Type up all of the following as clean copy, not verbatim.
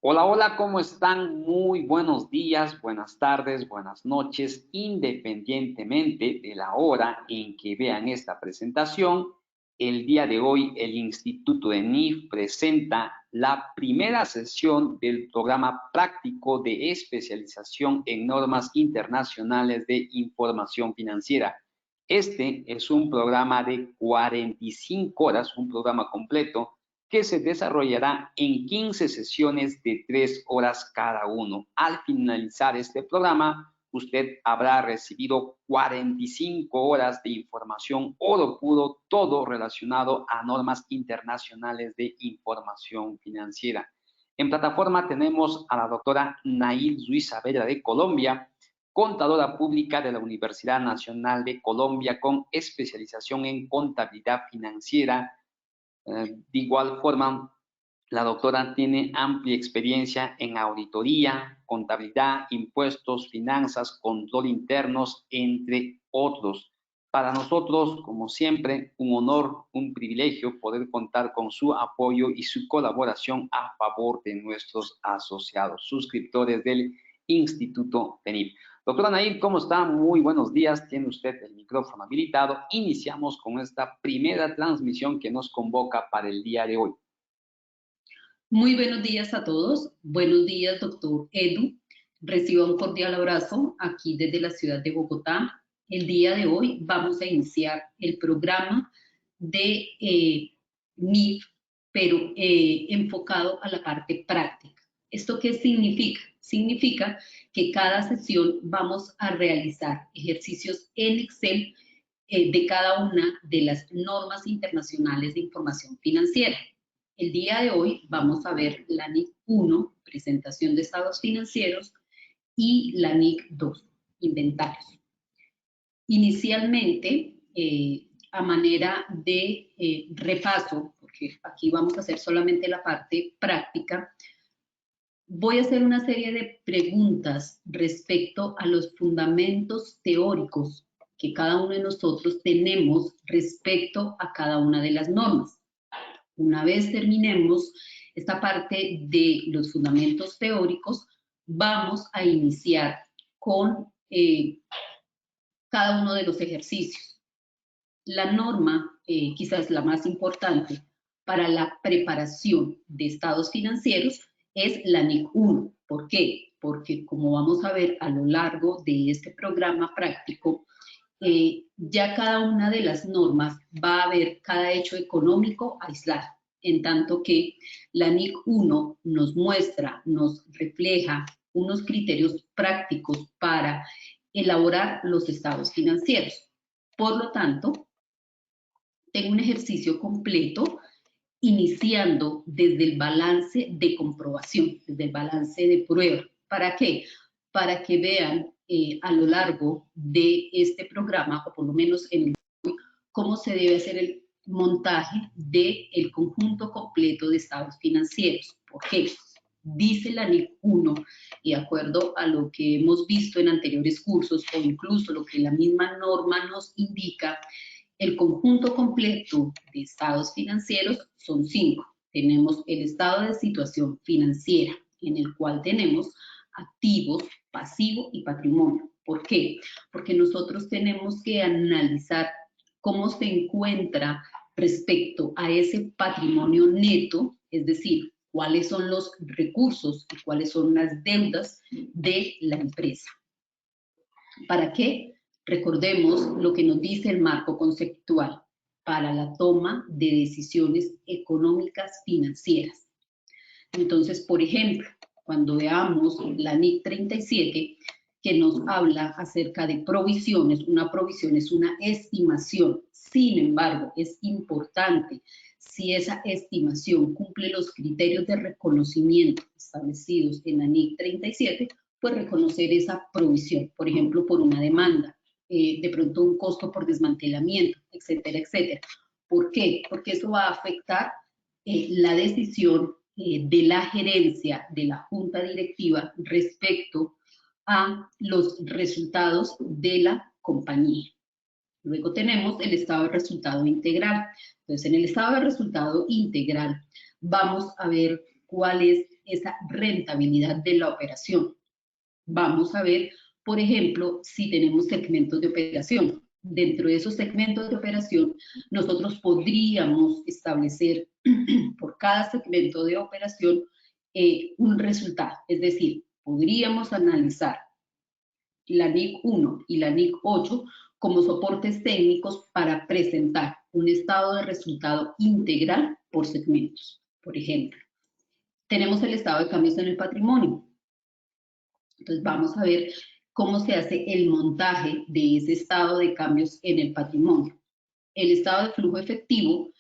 Hola, hola, ¿cómo están? Muy buenos días, buenas tardes, buenas noches, independientemente de la hora en que vean esta presentación. El día de hoy, el Instituto de NIF presenta la primera sesión del programa práctico de especialización en normas internacionales de información financiera. Este es un programa de 45 horas, un programa completo, que se desarrollará en 15 sesiones de 3 horas cada uno. Al finalizar este programa, usted habrá recibido 45 horas de información oro puro, todo relacionado a normas internacionales de información financiera. En plataforma tenemos a la doctora Nail Ruiz Saavedra de Colombia, contadora pública de la Universidad Nacional de Colombia con especialización en contabilidad financiera. De igual forma, la doctora tiene amplia experiencia en auditoría, contabilidad, impuestos, finanzas, control internos, entre otros. Para nosotros, como siempre, un honor, un privilegio poder contar con su apoyo y su colaboración a favor de nuestros asociados, suscriptores del Instituto TENIP. Doctora Nair, ¿cómo está? Muy buenos días. Tiene usted el micrófono habilitado. Iniciamos con esta primera transmisión que nos convoca para el día de hoy. Muy buenos días a todos. Buenos días, doctor Edu. Reciba un cordial abrazo aquí desde la ciudad de Bogotá. El día de hoy vamos a iniciar el programa de NIF, pero enfocado a la parte práctica. ¿Esto qué significa? Significa que cada sesión vamos a realizar ejercicios en Excel de cada una de las normas internacionales de información financiera. El día de hoy vamos a ver la NIC 1, presentación de estados financieros, y la NIC 2, inventarios. Inicialmente, a manera de repaso, porque aquí vamos a hacer solamente la parte práctica, voy a hacer una serie de preguntas respecto a los fundamentos teóricos que cada uno de nosotros tenemos respecto a cada una de las normas. Una vez terminemos esta parte de los fundamentos teóricos, vamos a iniciar con cada uno de los ejercicios. La norma, quizás la más importante para la preparación de estados financieros, es la NIC 1. ¿Por qué? Porque como vamos a ver a lo largo de este programa práctico, ya cada una de las normas va a ver cada hecho económico aislado, en tanto que la NIC 1 nos muestra, nos refleja unos criterios prácticos para elaborar los estados financieros. Por lo tanto, tengo un ejercicio completo iniciando desde el balance de comprobación, desde el balance de prueba. ¿Para qué? Para que vean a lo largo de este programa, o por lo menos en el hoy, cómo se debe hacer el montaje del conjunto completo de estados financieros. ¿Por qué? Dice la NIC 1, y de acuerdo a lo que hemos visto en anteriores cursos, o incluso lo que la misma norma nos indica, el conjunto completo de estados financieros son 5. Tenemos el estado de situación financiera, en el cual tenemos activos, pasivo y patrimonio. ¿Por qué? Porque nosotros tenemos que analizar cómo se encuentra respecto a ese patrimonio neto, es decir, cuáles son los recursos y cuáles son las deudas de la empresa. ¿Para qué? Recordemos lo que nos dice el marco conceptual para la toma de decisiones económicas financieras. Entonces, por ejemplo, cuando veamos la NIC 37, que nos habla acerca de provisiones, una provisión es una estimación. Sin embargo, es importante, si esa estimación cumple los criterios de reconocimiento establecidos en la NIC 37, pues reconocer esa provisión, por ejemplo, por una demanda, de pronto un costo por desmantelamiento, etcétera, etcétera. ¿Por qué? Porque eso va a afectar la decisión de la gerencia, de la junta directiva respecto a los resultados de la compañía. Luego tenemos el estado de resultado integral. Entonces, en el estado de resultado integral vamos a ver cuál es esa rentabilidad de la operación. Vamos a ver, por ejemplo, si tenemos segmentos de operación. Dentro de esos segmentos de operación, nosotros podríamos establecer por cada segmento de operación un resultado. Es decir, podríamos analizar la NIC 1 y la NIC 8 como soportes técnicos para presentar un estado de resultado integral por segmentos. Por ejemplo, tenemos el estado de cambios en el patrimonio. Entonces vamos a ver cómo se hace el montaje de ese estado de cambios en el patrimonio. El estado de flujo efectivo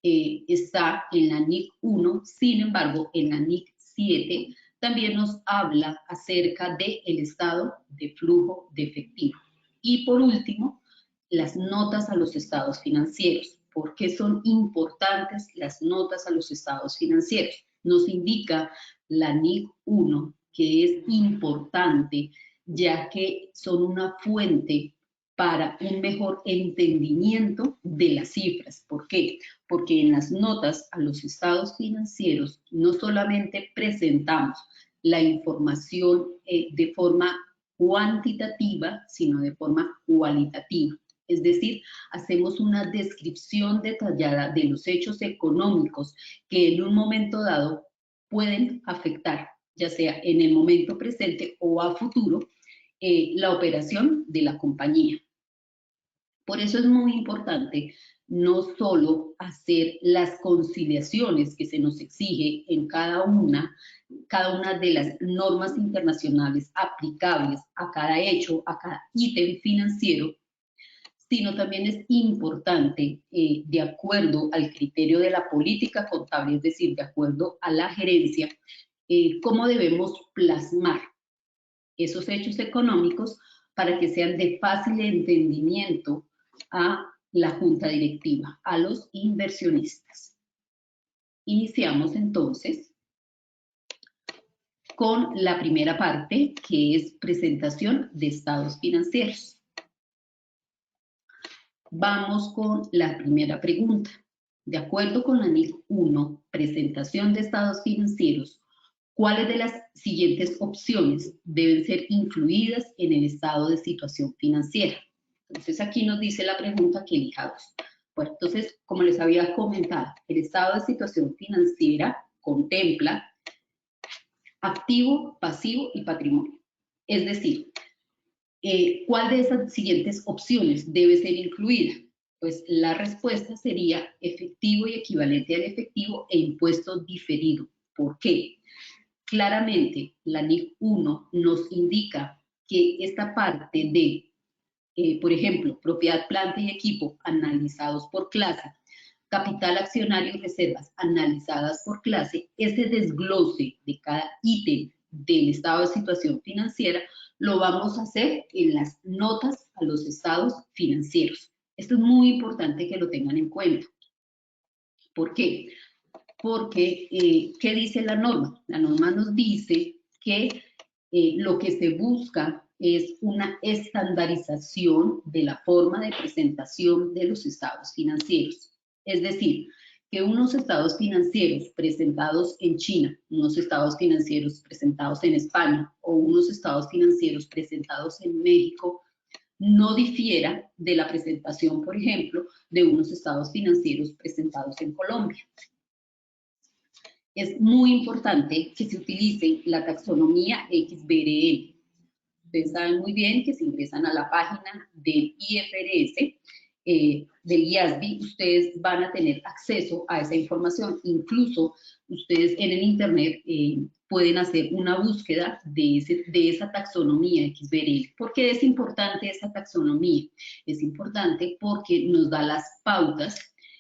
está en la NIC 1, sin embargo, en la NIC 7 también nos habla acerca del estado de flujo de efectivo. Y por último, las notas a los estados financieros. ¿Por qué son importantes las notas a los estados financieros? Nos indica la NIC 1 que es importante, ya que son una fuente para un mejor entendimiento de las cifras. ¿Por qué? Porque en las notas a los estados financieros no solamente presentamos la información de forma cuantitativa, sino de forma cualitativa. Es decir, hacemos una descripción detallada de los hechos económicos que en un momento dado pueden afectar, ya sea en el momento presente o a futuro, la operación de la compañía. Por eso es muy importante no solo hacer las conciliaciones que se nos exige en cada una de las normas internacionales aplicables a cada hecho, a cada ítem financiero, sino también es importante, de acuerdo al criterio de la política contable, es decir, de acuerdo a la gerencia, cómo debemos plasmar esos hechos económicos para que sean de fácil entendimiento a la junta directiva, a los inversionistas. Iniciamos entonces con la primera parte, que es presentación de estados financieros. Vamos con la primera pregunta. De acuerdo con la NIC 1, presentación de estados financieros, ¿cuáles de las siguientes opciones deben ser incluidas en el estado de situación financiera? Entonces aquí nos dice la pregunta que elija dos. Bueno, entonces, como les había comentado, el estado de situación financiera contempla activo, pasivo y patrimonio. Es decir, ¿cuál de esas siguientes opciones debe ser incluida? Pues la respuesta sería efectivo y equivalente al efectivo e impuesto diferido. ¿Por qué? Claramente, la NIC 1 nos indica que esta parte de, por ejemplo, propiedad, planta y equipo analizados por clase, capital accionario y reservas analizadas por clase, ese desglose de cada ítem del estado de situación financiera lo vamos a hacer en las notas a los estados financieros. Esto es muy importante que lo tengan en cuenta. ¿Por qué? Porque, ¿qué dice la norma? La norma nos dice que lo que se busca es una estandarización de la forma de presentación de los estados financieros. Es decir, que unos estados financieros presentados en China, unos estados financieros presentados en España o unos estados financieros presentados en México no difiera de la presentación, por ejemplo, de unos estados financieros presentados en Colombia. Es muy importante que se utilice la taxonomía XBRL. Ustedes saben muy bien que si ingresan a la página del IFRS, del IASB, ustedes van a tener acceso a esa información. Incluso ustedes en el internet pueden hacer una búsqueda de esa taxonomía XBRL. ¿Por qué es importante esa taxonomía? Es importante porque nos da las pautas,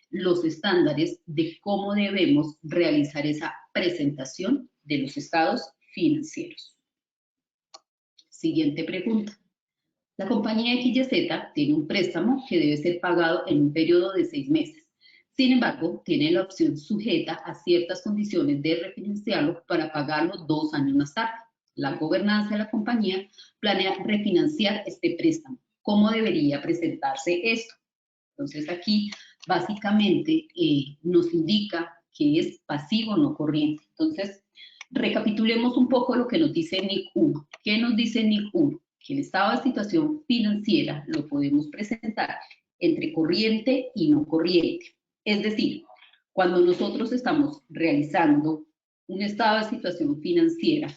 los estándares de cómo debemos realizar esa presentación de los estados financieros. Siguiente pregunta. La compañía XYZ tiene un préstamo que debe ser pagado en un periodo de 6 meses. Sin embargo, tiene la opción sujeta a ciertas condiciones de refinanciarlo para pagarlo 2 años más tarde. La gobernanza de la compañía planea refinanciar este préstamo. ¿Cómo debería presentarse esto? Entonces aquí básicamente nos indica que es pasivo no corriente. Entonces Recapitulemos un poco lo que nos dice NIC 1. ¿Qué nos dice NIC 1? Que el estado de situación financiera lo podemos presentar entre corriente y no corriente. Es decir, cuando nosotros estamos realizando un estado de situación financiera,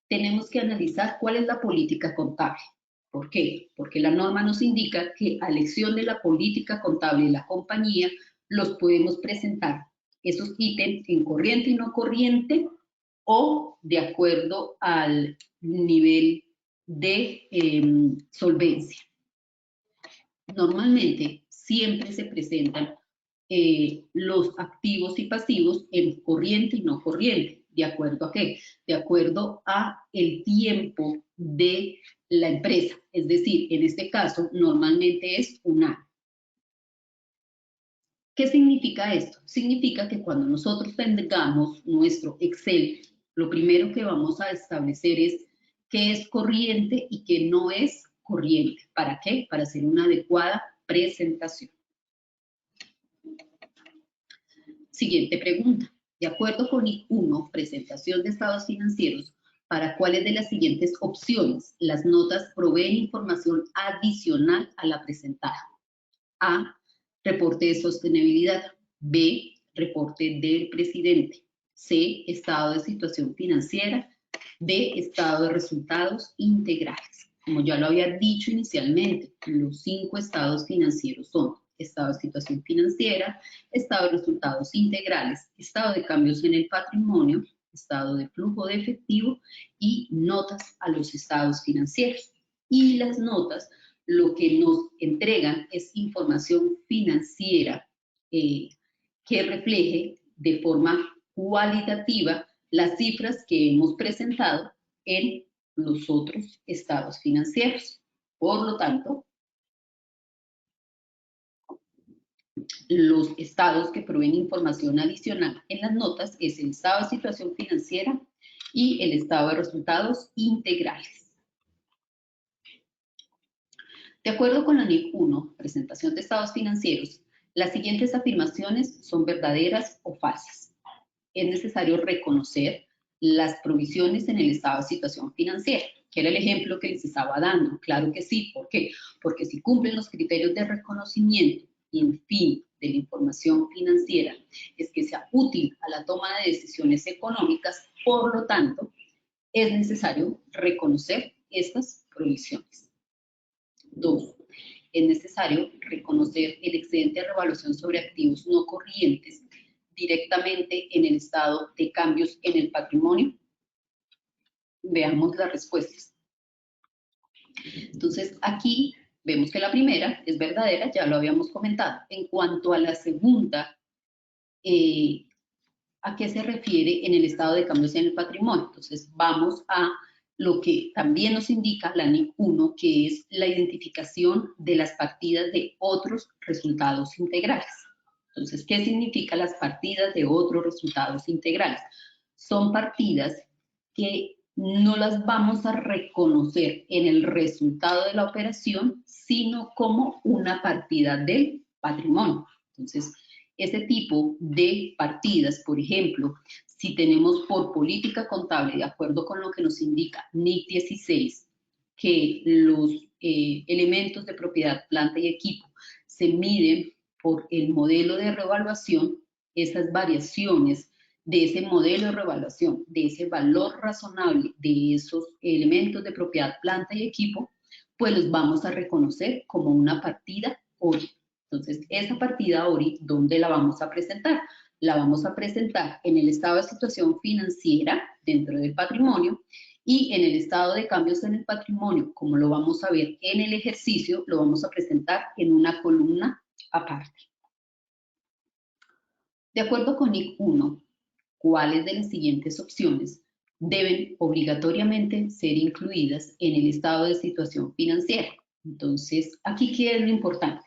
tenemos que analizar cuál es la política contable. ¿Por qué? Porque la norma nos indica que a elección de la política contable de la compañía, los podemos presentar esos ítems en corriente y no corriente, o de acuerdo al nivel de solvencia. Normalmente siempre se presentan los activos y pasivos en corriente y no corriente. ¿De acuerdo a qué? De acuerdo a el tiempo de la empresa. Es decir, en este caso normalmente es un año. ¿Qué significa esto? Significa que cuando nosotros tengamos nuestro Excel, lo primero que vamos a establecer es qué es corriente y qué no es corriente. ¿Para qué? Para hacer una adecuada presentación. Siguiente pregunta. De acuerdo con NIC 1, presentación de estados financieros, ¿para cuáles de las siguientes opciones las notas proveen información adicional a la presentada? A. Reporte de sostenibilidad. B. Reporte del presidente. C. Estado de situación financiera. D. Estado de resultados integrales. Como ya lo había dicho inicialmente, los 5 estados financieros son estado de situación financiera, estado de resultados integrales, estado de cambios en el patrimonio, estado de flujo de efectivo y notas a los estados financieros. Y las notas lo que nos entregan es información financiera que refleje de forma cualitativa las cifras que hemos presentado en los otros estados financieros. Por lo tanto, los estados que proveen información adicional en las notas es el estado de situación financiera y el estado de resultados integrales. De acuerdo con la NIC 1, presentación de estados financieros, las siguientes afirmaciones son verdaderas o falsas. Es necesario reconocer las provisiones en el estado de situación financiera, que era el ejemplo que les estaba dando. Claro que sí. ¿Por qué? Porque si cumplen los criterios de reconocimiento y en fin de la información financiera es que sea útil a la toma de decisiones económicas, por lo tanto, es necesario reconocer estas provisiones. 2. Es necesario reconocer el excedente de revaluación sobre activos no corrientes directamente en el estado de cambios en el patrimonio. Veamos las respuestas. Entonces, aquí vemos que la primera es verdadera, ya lo habíamos comentado. En cuanto a la segunda, ¿a qué se refiere en el estado de cambios en el patrimonio? Entonces, vamos a lo que también nos indica la NIC 1, que es la identificación de las partidas de otros resultados integrales. Entonces, ¿qué significan las partidas de otros resultados integrales? Son partidas que no las vamos a reconocer en el resultado de la operación, sino como una partida del patrimonio. Entonces, ese tipo de partidas, por ejemplo, si tenemos por política contable, de acuerdo con lo que nos indica NIC 16, que los elementos de propiedad, planta y equipo se miden por el modelo de revaluación, esas variaciones de ese modelo de revaluación, de ese valor razonable de esos elementos de propiedad, planta y equipo, pues los vamos a reconocer como una partida ORI. Entonces, esa partida ORI, ¿dónde la vamos a presentar? La vamos a presentar en el estado de situación financiera dentro del patrimonio y en el estado de cambios en el patrimonio, como lo vamos a ver en el ejercicio, lo vamos a presentar en una columna aparte. De acuerdo con NIC 1, ¿cuáles de las siguientes opciones deben obligatoriamente ser incluidas en el estado de situación financiera? Entonces, aquí, ¿qué es lo importante?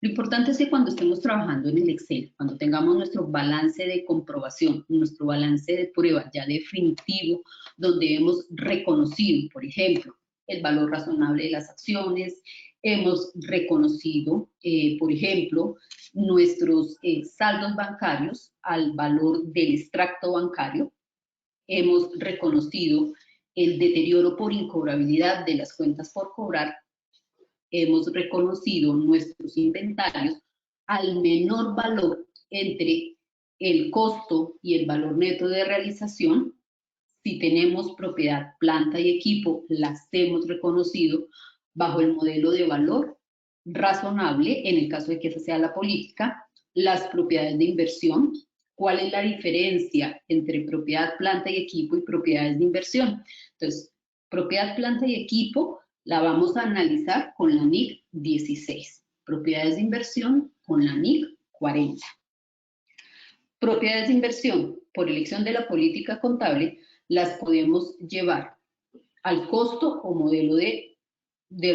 Lo importante es que cuando estemos trabajando en el Excel, cuando tengamos nuestro balance de comprobación, nuestro balance de prueba ya definitivo, donde hemos reconocido, por ejemplo, el valor razonable de las acciones, hemos reconocido, por ejemplo, nuestros saldos bancarios al valor del extracto bancario, hemos reconocido el deterioro por incobrabilidad de las cuentas por cobrar, hemos reconocido nuestros inventarios al menor valor entre el costo y el valor neto de realización. Si tenemos propiedad, planta y equipo, las hemos reconocido bajo el modelo de valor razonable, en el caso de que esa sea la política. Las propiedades de inversión, ¿cuál es la diferencia entre propiedad, planta y equipo y propiedades de inversión? Entonces, propiedad, planta y equipo la vamos a analizar con la NIC 16. Propiedades de inversión con la NIC 40. Propiedades de inversión, por elección de la política contable, las podemos llevar al costo o modelo de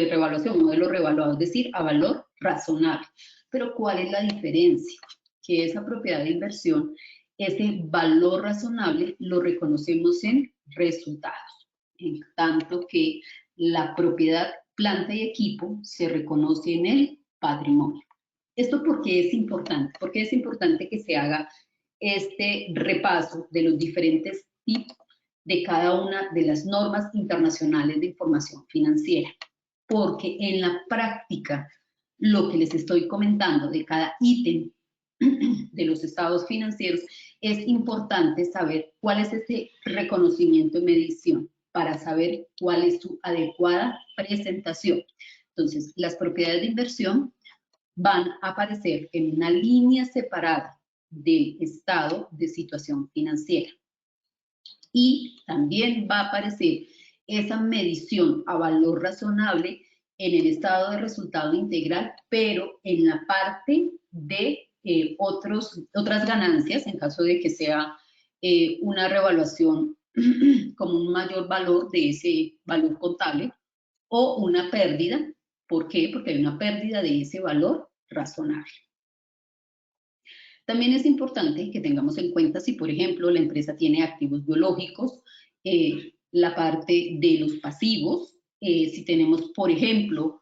revaluación, modelo revaluado, es decir, a valor razonable. Pero ¿cuál es la diferencia? Que esa propiedad de inversión, ese valor razonable, lo reconocemos en resultados, en tanto que la propiedad, planta y equipo se reconoce en el patrimonio. ¿Esto por qué es importante? Porque es importante que se haga este repaso de los diferentes tipos de cada una de las normas internacionales de información financiera, porque en la práctica lo que les estoy comentando de cada ítem de los estados financieros, es importante saber cuál es ese reconocimiento y medición para saber cuál es su adecuada presentación. Entonces, las propiedades de inversión van a aparecer en una línea separada del estado de situación financiera. Y también va a aparecer esa medición a valor razonable en el estado de resultado integral, pero en la parte de otras ganancias, en caso de que sea una revaluación con un mayor valor de ese valor contable, o una pérdida. ¿Por qué? Porque hay una pérdida de ese valor razonable. También es importante que tengamos en cuenta si, por ejemplo, la empresa tiene activos biológicos, la parte de los pasivos, si tenemos, por ejemplo,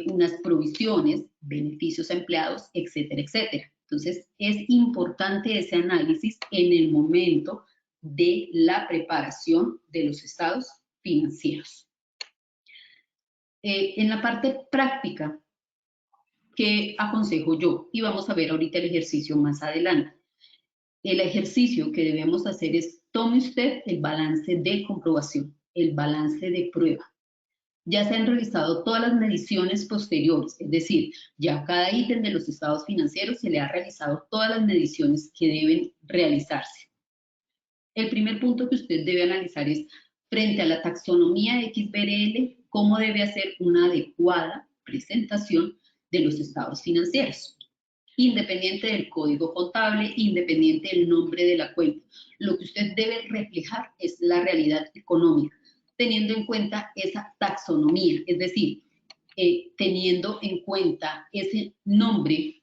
unas provisiones, beneficios a empleados, etcétera, etcétera. Entonces, es importante ese análisis en el momento de la preparación de los estados financieros. En la parte práctica, ¿qué aconsejo yo? Y vamos a ver ahorita el ejercicio más adelante. El ejercicio que debemos hacer es, tome usted el balance de comprobación, el balance de prueba. Ya se han realizado todas las mediciones posteriores, es decir, ya a cada ítem de los estados financieros se le ha realizado todas las mediciones que deben realizarse. El primer punto que usted debe analizar es, frente a la taxonomía XBRL, cómo debe hacer una adecuada presentación de los estados financieros, independiente del código contable, independiente del nombre de la cuenta. Lo que usted debe reflejar es la realidad económica, teniendo en cuenta esa taxonomía, es decir, teniendo en cuenta ese nombre,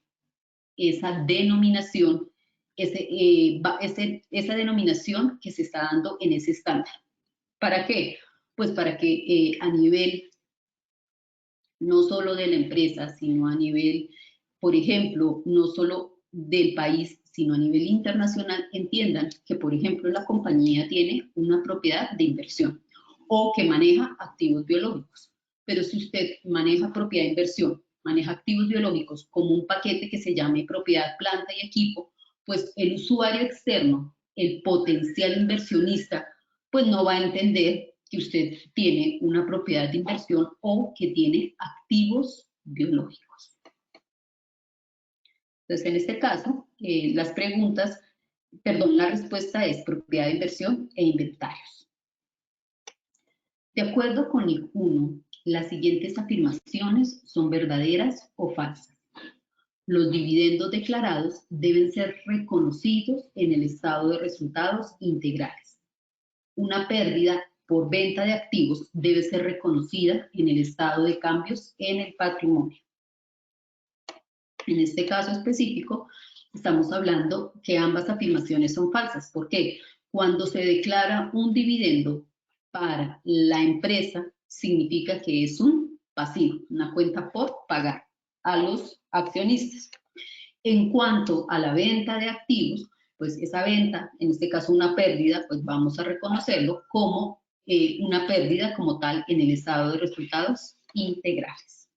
esa denominación, esa denominación que se está dando en ese estándar. ¿Para qué? Pues para que a nivel no solo de la empresa, sino a nivel, por ejemplo, no solo del país, sino a nivel internacional, entiendan que, por ejemplo, la compañía tiene una propiedad de inversión o que maneja activos biológicos. Pero si usted maneja propiedad de inversión, maneja activos biológicos como un paquete que se llame propiedad, planta y equipo, pues el usuario externo, el potencial inversionista, pues no va a entender que usted tiene una propiedad de inversión o que tiene activos biológicos. Entonces, en este caso, la respuesta es propiedad de inversión e inventarios. De acuerdo con NIC 1, las siguientes afirmaciones son verdaderas o falsas. Los dividendos declarados deben ser reconocidos en el estado de resultados integrales. Una pérdida por venta de activos debe ser reconocida en el estado de cambios en el patrimonio. En este caso específico, estamos hablando que ambas afirmaciones son falsas. ¿Por qué? Cuando se declara un dividendo para la empresa, significa que es un pasivo, una cuenta por pagar a los accionistas. En cuanto a la venta de activos, pues esa venta, en este caso una pérdida, pues vamos a reconocerlo como una pérdida como tal en el estado de resultados integrales.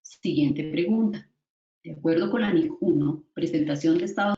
Siguiente pregunta. De acuerdo con la NIC 1, presentación de estado